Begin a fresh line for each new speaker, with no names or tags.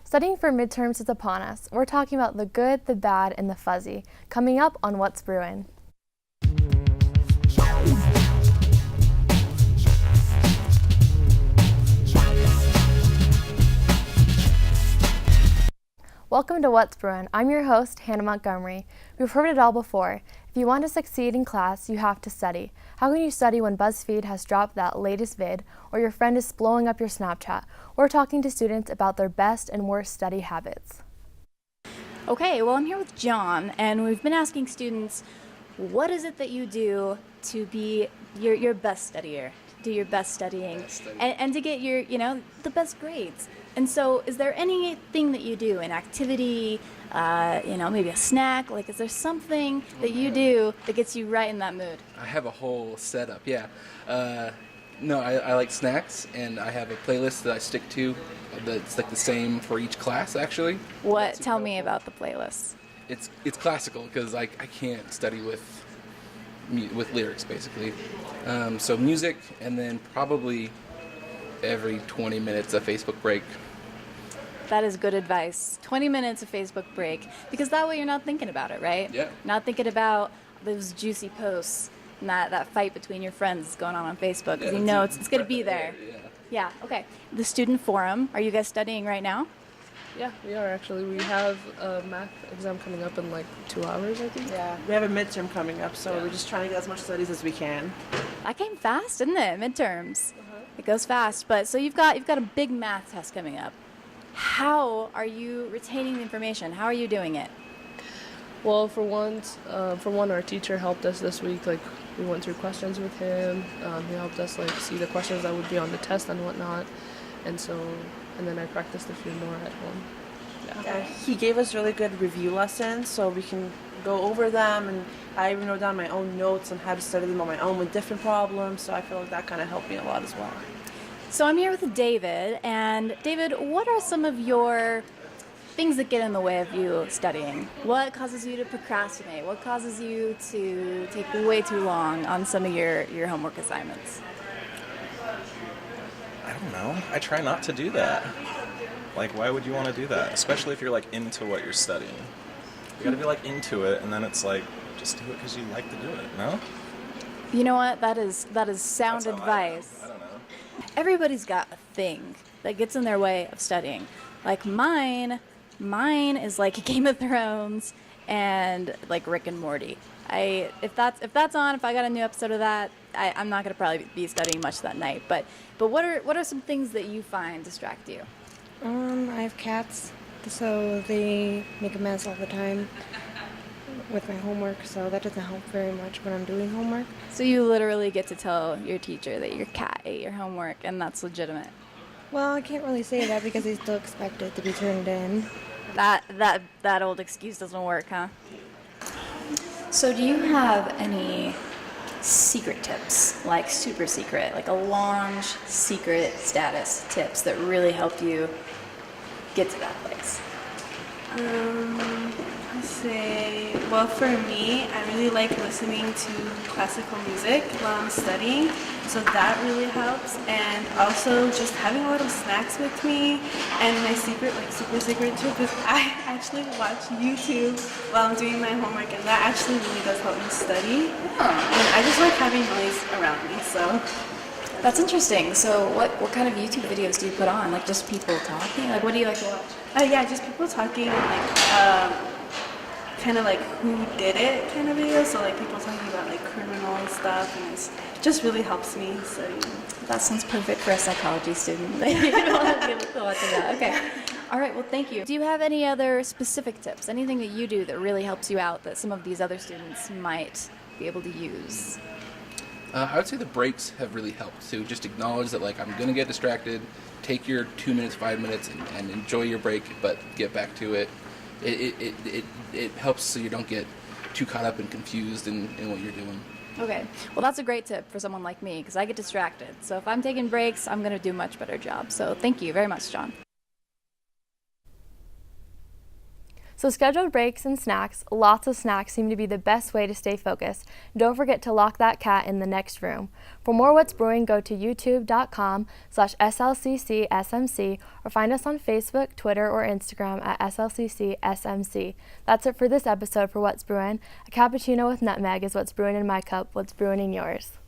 Studying for midterms is upon us. We're talking about the good, the bad, and the fuzzy, coming up on What's Bruin. Welcome to What's Bruin. I'm your host, Hannah Montgomery. We've heard it all before. If you want to succeed in class, you have to study. How can you study when BuzzFeed has dropped that latest vid, or your friend is blowing up your Snapchat? We're talking to students about their best and worst study habits.
Okay, well, I'm here with John, and we've been asking students, what is it that you do to be your best studier, do your best studying, and to get your, the best grades? And so, is there anything that you do, an activity, maybe a snack? Like, is there something that you do that gets you right in that mood?
I have a whole setup, yeah. No, I like snacks, and I have a playlist that I stick to that's like the same for each class, actually.
What? Tell me about the playlist.
It's classical because I can't study with lyrics, basically. So music, and then probably every 20 minutes a Facebook break.
That is good advice. 20 minutes of Facebook break, because that way you're not thinking about it, right?
Yeah.
Not thinking about those juicy posts and that fight between your friends going on Facebook, because it's going to be there. Yeah, okay. The student forum, are you guys studying right now?
Yeah, we are actually. We have a math exam coming up in like 2 hours, I think.
Yeah, we have a midterm coming up, so we're just trying to get as much studies as we can.
That came fast, didn't it? Midterms. It goes fast. But so you've got a big math test coming up. How are you retaining the information? How are you doing it?
Well, for one, our teacher helped us this week. Like, we went through questions with him. He helped us like see the questions that would be on the test and whatnot. And then I practiced a few more at home.
Yeah, he gave us really good review lessons, so we can go over them, and I even wrote down my own notes on how to study them on my own with different problems, so I feel like that kind of helped me a lot as well.
So I'm here with David, and David, what are some of your things that get in the way of you studying? What causes you to procrastinate? What causes you to take way too long on some of your homework assignments?
I don't know. I try not to do that. Like, why would you want to do that? Especially if you're, like, into what you're studying. You gotta be, like, into it, and then it's like, just do it because you like to do it, no?
You know what? That is sound advice.
I don't know.
Everybody's got a thing that gets in their way of studying. Like mine is like Game of Thrones and like Rick and Morty. If that's on, if I got a new episode of that, I'm not gonna probably be studying much that night. But what are some things that you find distract you?
I have cats, so they make a mess all the time with my homework, so that doesn't help very much when I'm doing homework.
So you literally get to tell your teacher that your cat ate your homework, and that's legitimate.
Well, I can't really say that because they still expect it to be turned in.
That old excuse doesn't work, huh? So do you have any secret tips, like super secret, like a launch secret status tips that really help you get to that place?
Let's say, well, for me, I really like listening to classical music while I'm studying, so that really helps. And also just having a little snacks with me. And my secret, like super secret tip, is I actually watch YouTube while I'm doing my homework, and that actually really does help me study. And I just like having noise around me, so.
That's interesting. So what kind of YouTube videos do you put on? Like just people talking? Like what do you like to watch?
Yeah, just people talking, like kind of like who did it kind of videos. So like people talking about like criminal stuff, and it just really helps me study.
That sounds perfect for a psychology student. You don't have to be watching that. Okay. All right. Well, thank you. Do you have any other specific tips? Anything that you do that really helps you out that some of these other students might be able to use?
I would say the breaks have really helped to just acknowledge that, like, I'm going to get distracted, take your 2 minutes, 5 minutes, and enjoy your break, but get back to it. It helps so you don't get too caught up and confused in what you're doing.
Okay. Well, that's a great tip for someone like me because I get distracted. So if I'm taking breaks, I'm going to do a much better job. So thank you very much, John.
So scheduled breaks and snacks, lots of snacks seem to be the best way to stay focused. Don't forget to lock that cat in the next room. For more What's Brewing, go to youtube.com/SLCCSMC or find us on Facebook, Twitter, or Instagram at SLCCSMC. That's it for this episode for What's Brewing. A cappuccino with nutmeg is what's brewing in my cup. What's brewing in yours?